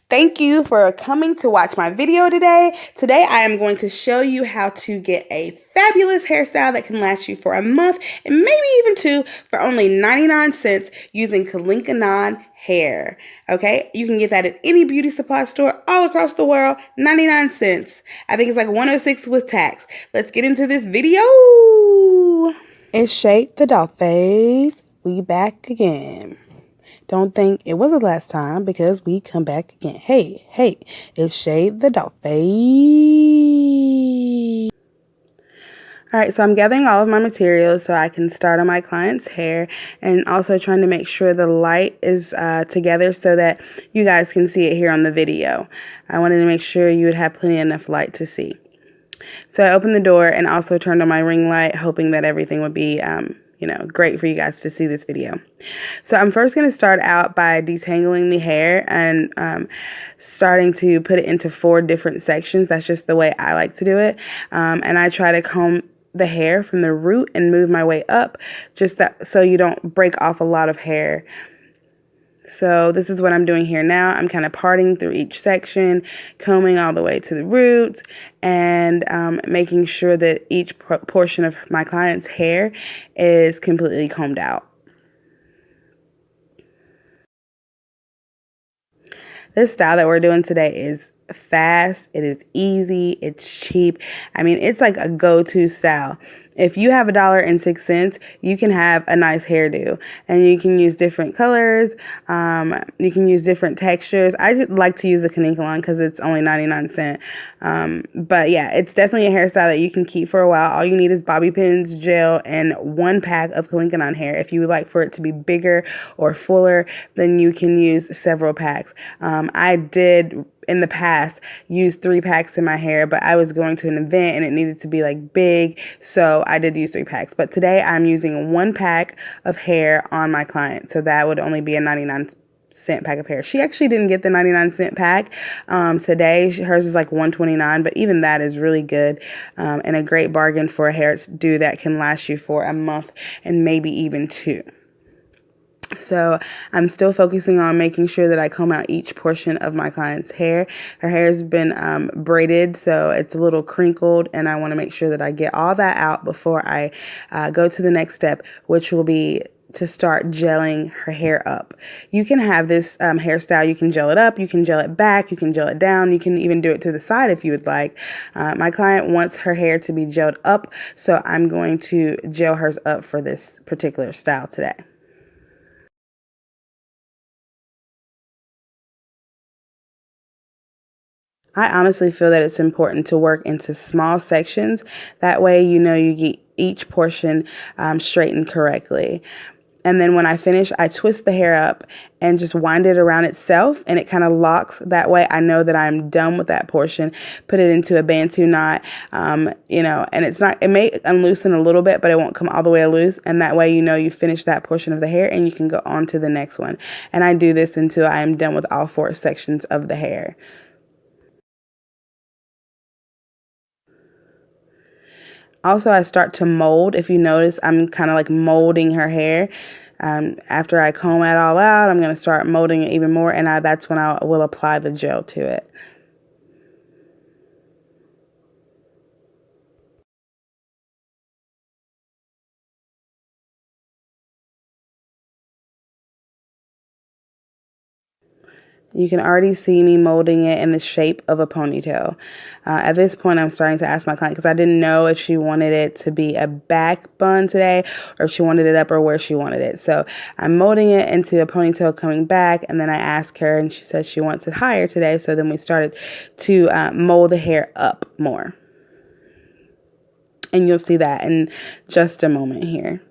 Thank you for coming to watch my video today. Today I am going to show you how to get a fabulous hairstyle that can last you for a month and maybe even two for only 99 cents using Kalinkanon hair. Okay, you can get that at any beauty supply store all across the world, 99 cents. I think it's like 106 with tax. Let's get into this video. It's Shade the Doll Face. We back again. Don't think it was the last time because we come back again. Hey, it's Shade the Doll Face. Alright, so I'm gathering all of my materials so I can start on my client's hair and also trying to make sure the light is together so that you guys can see it here on the video. I wanted to make sure you would have plenty enough light to see. So I opened the door and also turned on my ring light, hoping that everything would be great for you guys to see this video. So I'm first going to start out by detangling the hair and starting to put it into 4 different sections. That's just the way I like to do it. And I try to comb the hair from the root and move my way up so you don't break off a lot of hair. So this is what I'm doing here now. I'm kind of parting through each section, combing all the way to the roots, and making sure that each portion of my client's hair is completely combed out. This style that we're doing today is fast, it is easy, it's cheap. I mean, it's like a go-to style. If you have $1.06, you can have a nice hairdo, and you can use different colors. You can use different textures. I just like to use the Kalinkanon because it's only 99 cents. But yeah, it's definitely a hairstyle that you can keep for a while. All you need is bobby pins, gel, and 1 pack of Kalinkanon hair. If you would like for it to be bigger or fuller, then you can use several packs. I did in the past use 3 packs in my hair, but I was going to an event and it needed to be like big, so I did use 3 packs. But today I'm using 1 pack of hair on my client, so that would only be a 99-cent pack of hair. She actually didn't get the 99-cent pack today. Hers was like $1.29, but even that is really good and a great bargain for a hairdo that can last you for a month and maybe even 2. So I'm still focusing on making sure that I comb out each portion of my client's hair. Her hair has been braided, so it's a little crinkled, and I want to make sure that I get all that out before I go to the next step, which will be to start gelling her hair up. You can have this hairstyle, you can gel it up, you can gel it back, you can gel it down, you can even do it to the side if you would like. My client wants her hair to be gelled up, so I'm going to gel hers up for this particular style today. I honestly feel that it's important to work into small sections. That way, you get each portion straightened correctly. And then when I finish, I twist the hair up and just wind it around itself, and it kind of locks. That way I know that I'm done with that portion. Put it into a Bantu knot, and it may unloosen a little bit, but it won't come all the way loose. And that way, you finish that portion of the hair and you can go on to the next one. And I do this until I am done with all 4 sections of the hair. Also, I start to mold. If you notice, I'm kind of like molding her hair. After I comb it all out, I'm going to start molding it even more, and that's when I will apply the gel to it. You can already see me molding it in the shape of a ponytail. At this point, I'm starting to ask my client because I didn't know if she wanted it to be a back bun today or if she wanted it up or where she wanted it. So I'm molding it into a ponytail coming back, and then I asked her and she said she wants it higher today. So then we started to mold the hair up more. And you'll see that in just a moment here.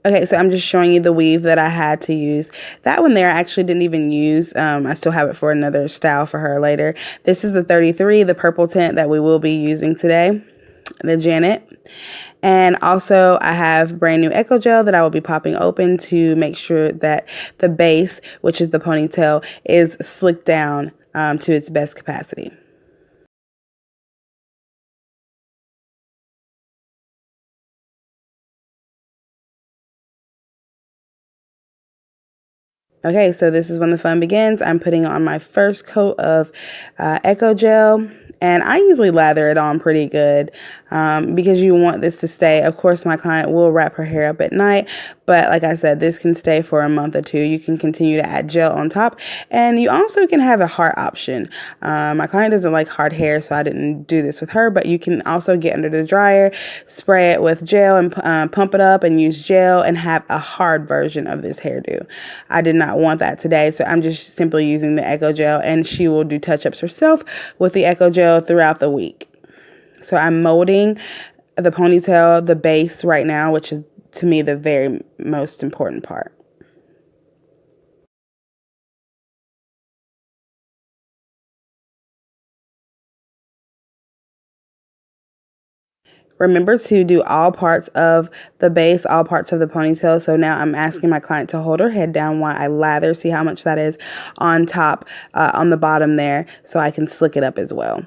Okay, so I'm just showing you the weave that I had to use. That one there I actually didn't even use. I still have it for another style for her later. This is the 33, the purple tint that we will be using today, the Janet. And also I have brand new Echo Gel that I will be popping open to make sure that the base, which is the ponytail, is slicked down to its best capacity. Okay, so this is when the fun begins. I'm putting on my first coat of Echo Gel, and I usually lather it on pretty good because you want this to stay. Of course, my client will wrap her hair up at night, but like I said, this can stay for a month or two. You can continue to add gel on top, and you also can have a hard option. My client doesn't like hard hair, so I didn't do this with her, but you can also get under the dryer, spray it with gel, and pump it up and use gel and have a hard version of this hairdo. I did not want that today, so I'm just simply using the Echo Gel, and she will do touch-ups herself with the Echo Gel throughout the week. So I'm molding the ponytail, the base right now, which is to me the very most important part. Remember to do all parts of the base, all parts of the ponytail. So now I'm asking my client to hold her head down while I lather, see how much that is on top, on the bottom there, so I can slick it up as well.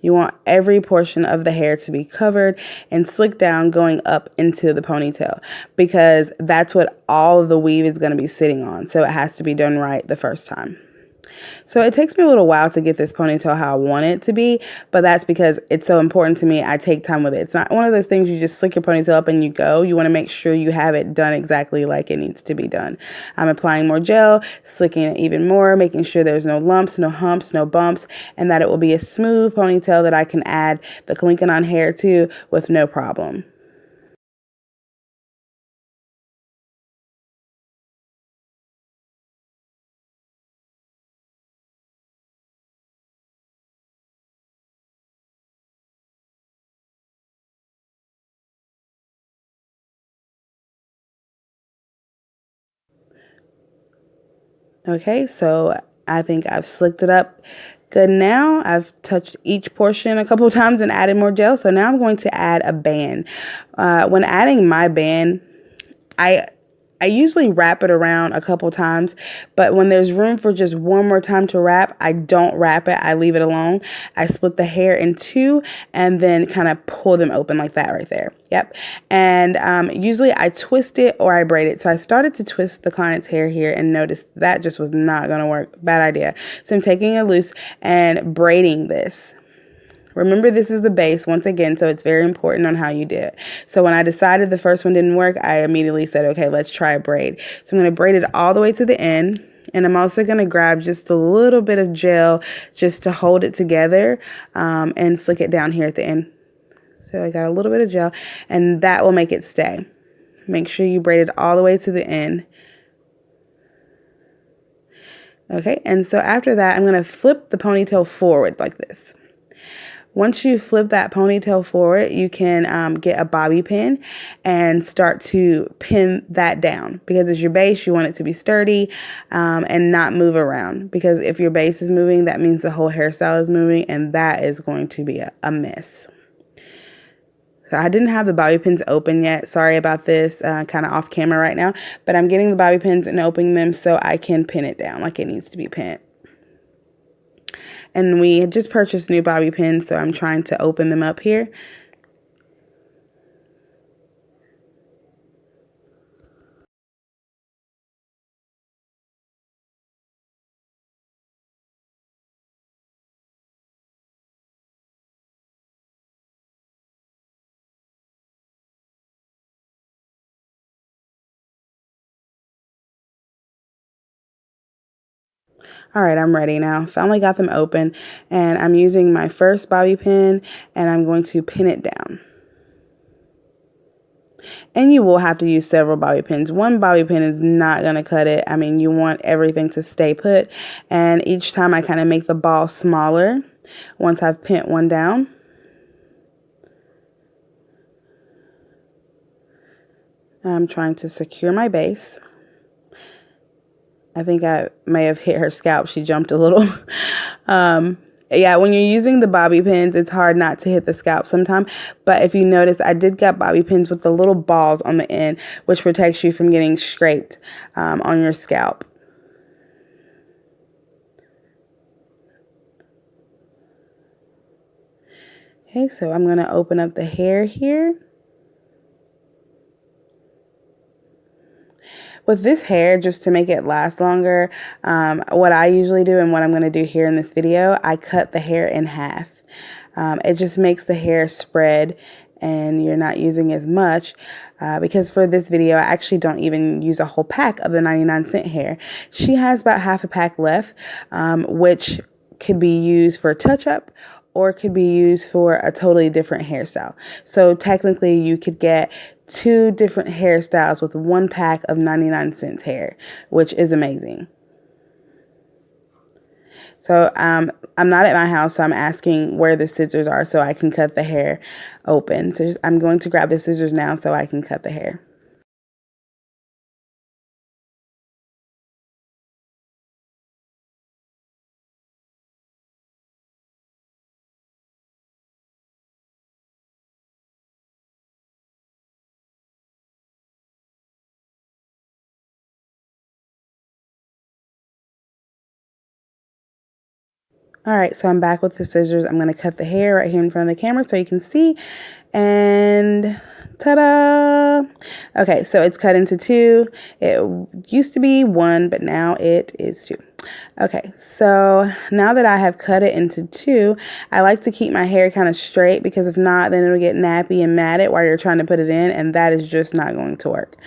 You want every portion of the hair to be covered and slicked down going up into the ponytail because that's what all of the weave is going to be sitting on. So it has to be done right the first time. So it takes me a little while to get this ponytail how I want it to be, but that's because it's so important to me. I take time with it. It's not one of those things you just slick your ponytail up and you go. You want to make sure you have it done exactly like it needs to be done. I'm applying more gel, slicking it even more, making sure there's no lumps, no humps, no bumps, and that it will be a smooth ponytail that I can add the Kalinka on hair to with no problem. Okay, so I think I've slicked it up good now. I've touched each portion a couple of times and added more gel. So now I'm going to add a band. When adding my band, I I usually wrap it around a couple times, but when there's room for just one more time to wrap, I don't wrap it. I leave it alone. I split the hair in two and then kind of pull them open like that right there. Yep. And usually I twist it or I braid it. So I started to twist the client's hair here and noticed that just was not going to work. Bad idea. So I'm taking it loose and braiding this. Remember, this is the base once again, so it's very important on how you do it. So when I decided the first one didn't work, I immediately said, okay, let's try a braid. So I'm going to braid it all the way to the end. And I'm also going to grab just a little bit of gel just to hold it together and slick it down here at the end. So I got a little bit of gel, and that will make it stay. Make sure you braid it all the way to the end. Okay, and so after that, I'm going to flip the ponytail forward like this. Once you flip that ponytail forward, you can get a bobby pin and start to pin that down, because as your base, you want it to be sturdy and not move around, because if your base is moving, that means the whole hairstyle is moving, and that is going to be a mess. So I didn't have the bobby pins open yet. Sorry about this, kind of off camera right now, but I'm getting the bobby pins and opening them so I can pin it down like it needs to be pinned. And we had just purchased new bobby pins, so I'm trying to open them up here. All right, I'm ready now. Finally got them open, and I'm using my first bobby pin, and I'm going to pin it down. And you will have to use several bobby pins. One bobby pin is not going to cut it. I mean, you want everything to stay put. And each time I kind of make the ball smaller once I've pinned one down. I'm trying to secure my base. I think I may have hit her scalp. She jumped a little. Yeah, when you're using the bobby pins, it's hard not to hit the scalp sometimes. But if you notice, I did get bobby pins with the little balls on the end, which protects you from getting scraped on your scalp. Okay, so I'm going to open up the hair here. With this hair, just to make it last longer, what I usually do and what I'm going to do here in this video, I cut the hair in half. It just makes the hair spread and you're not using as much because for this video, I actually don't even use a whole pack of the 99-cent hair. She has about half a pack left, which could be used for touch-up or could be used for a totally different hairstyle. So technically you could get 2 different hairstyles with 1 pack of 99-cent hair, which is amazing. So I'm not at my house, so I'm asking where the scissors are so I can cut the hair open. So I'm going to grab the scissors now so I can cut the hair. All right, so I'm back with the scissors. I'm going to cut the hair right here in front of the camera so you can see. And ta-da! Okay, so it's cut into 2. It used to be 1, but now it is 2. Okay, so now that I have cut it into 2, I like to keep my hair kind of straight because if not, then it'll get nappy and matted while you're trying to put it in, and that is just not going to work.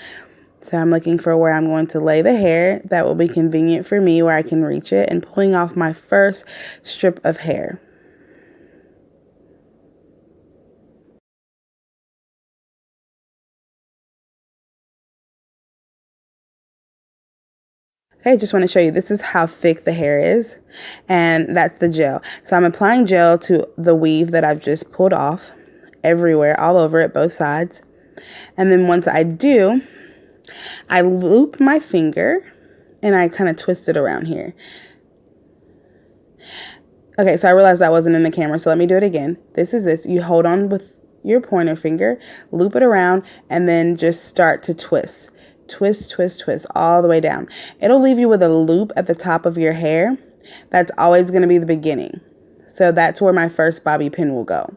So I'm looking for where I'm going to lay the hair that will be convenient for me where I can reach it and pulling off my first strip of hair. Okay, just want to show you, this is how thick the hair is, and that's the gel. So I'm applying gel to the weave that I've just pulled off everywhere, all over it, both sides. And then once I do, I loop my finger and I kind of twist it around here. Okay, so I realized that wasn't in the camera, so let me do it again. This. You hold on with your pointer finger, loop it around, and then just start to twist. Twist, twist, twist, all the way down. It'll leave you with a loop at the top of your hair. That's always going to be the beginning. So that's where my first bobby pin will go.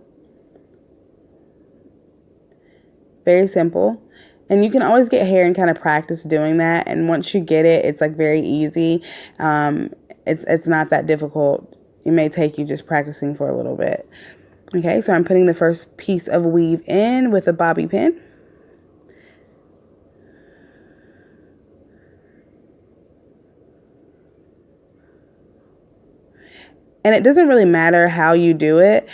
Very simple. And you can always get hair and kind of practice doing that. And once you get it, it's like very easy. It's not that difficult. It may take you just practicing for a little bit. Okay, so I'm putting the first piece of weave in with a bobby pin. And it doesn't really matter how you do it.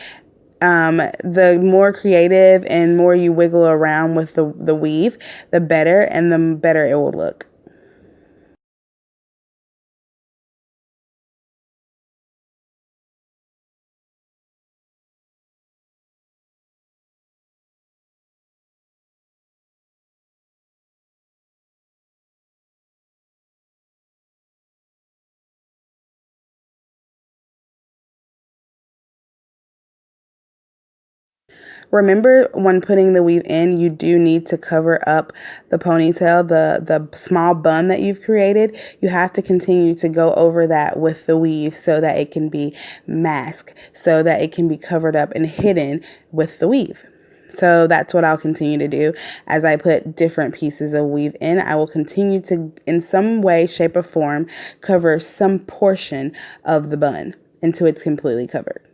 The more creative and more you wiggle around with the weave, the better, and the better it will look. Remember, when putting the weave in, you do need to cover up the ponytail, the small bun that you've created. You have to continue to go over that with the weave so that it can be masked, so that it can be covered up and hidden with the weave. So that's what I'll continue to do as I put different pieces of weave in. I will continue to, in some way, shape, or form, cover some portion of the bun until it's completely covered.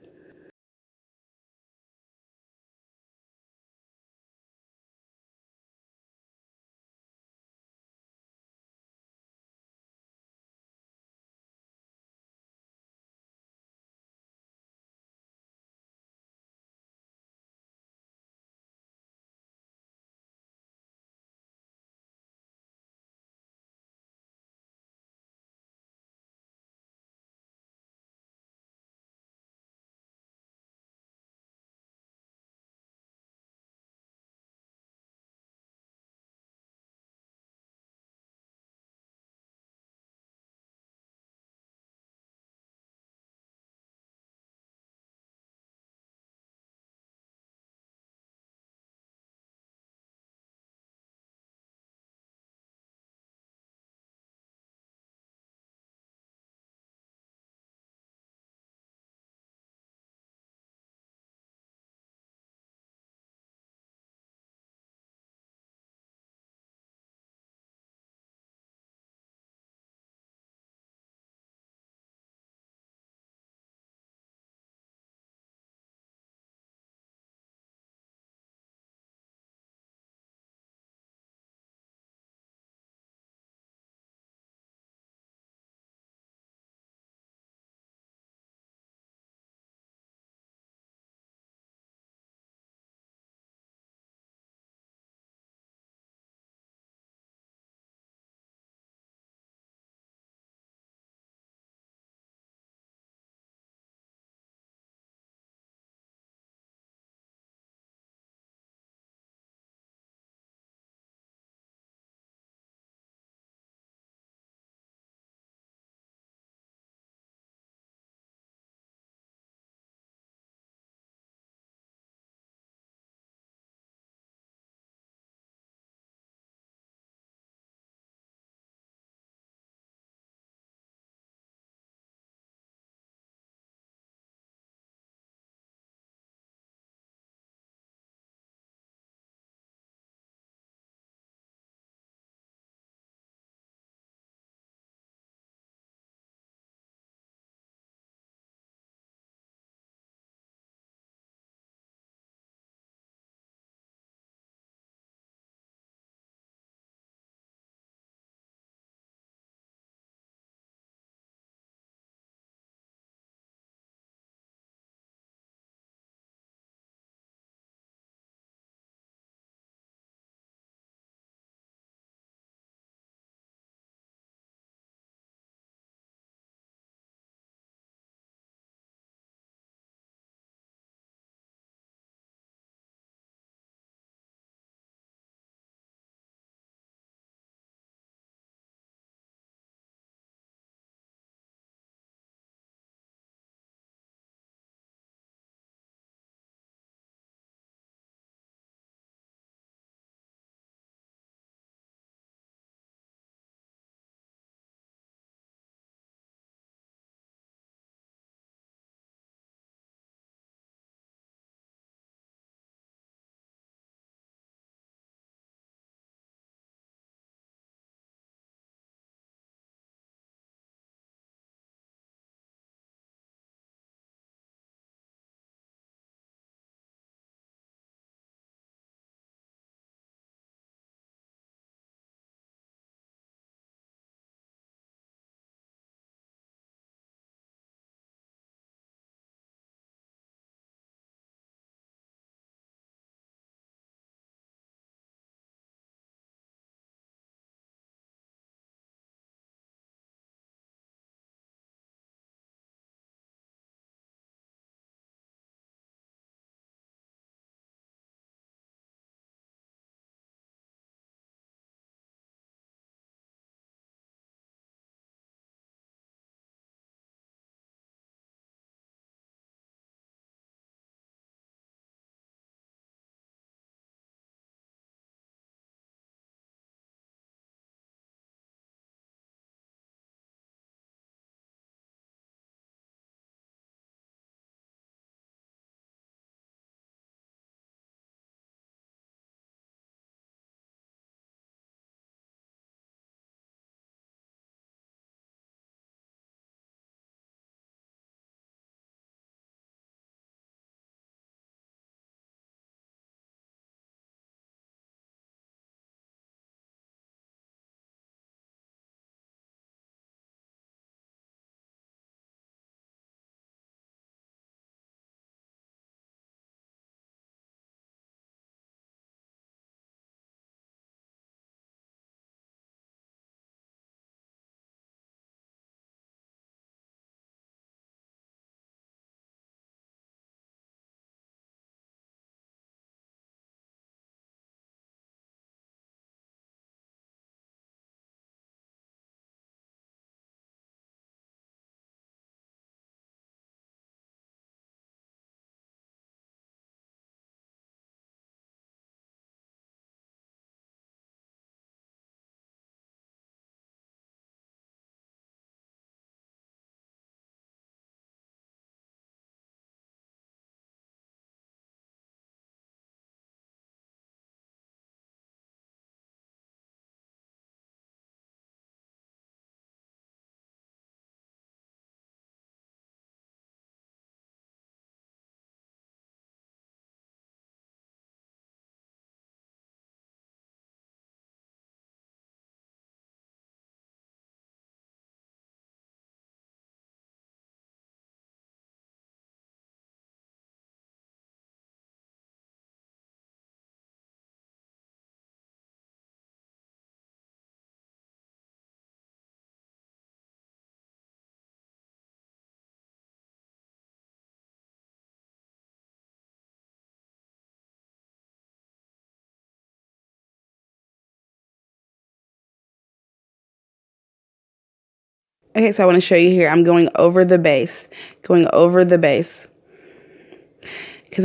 Okay, so I want to show you here. I'm going over the base, because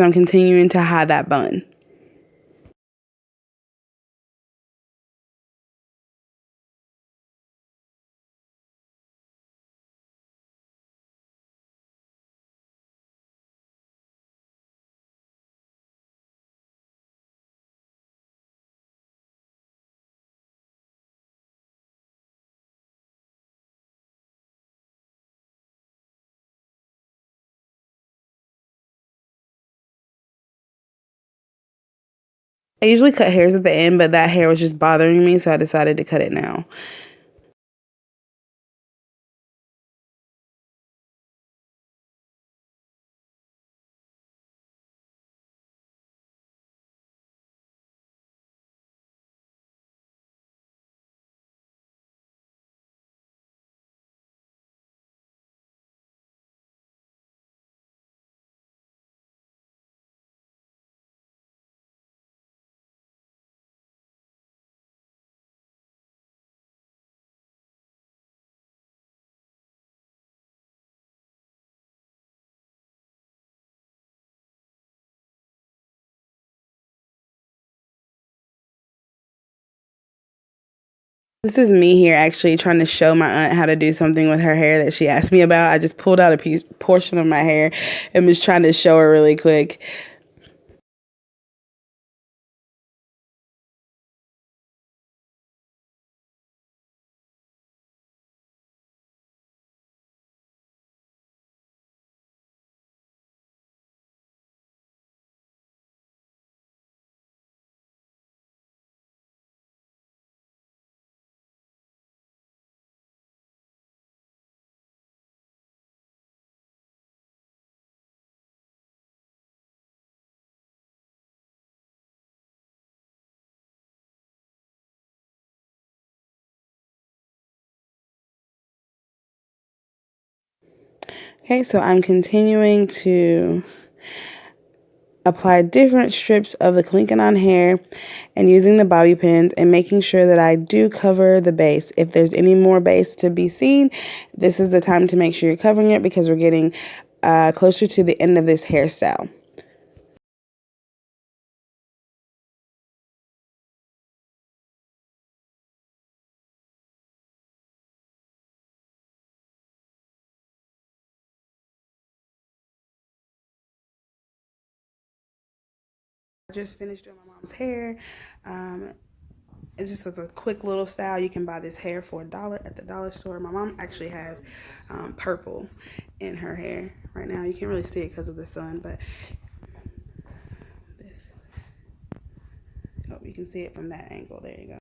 I'm continuing to hide that bun. I usually cut hairs at the end, but that hair was just bothering me, so I decided to cut it now. This is me here actually trying to show my aunt how to do something with her hair that she asked me about. I just pulled out a portion of my hair and was trying to show her really quick. Okay, so I'm continuing to apply different strips of the Klingon hair and using the bobby pins and making sure that I do cover the base. If there's any more base to be seen, this is the time to make sure you're covering it because we're getting closer to the end of this hairstyle. I just finished doing my mom's hair. It's just a quick little style. You can buy this hair for $1 at the dollar store. My mom actually has purple in her hair right now. You can't really see it because of the sun, but this. Oh, you can see it from that angle. There you go.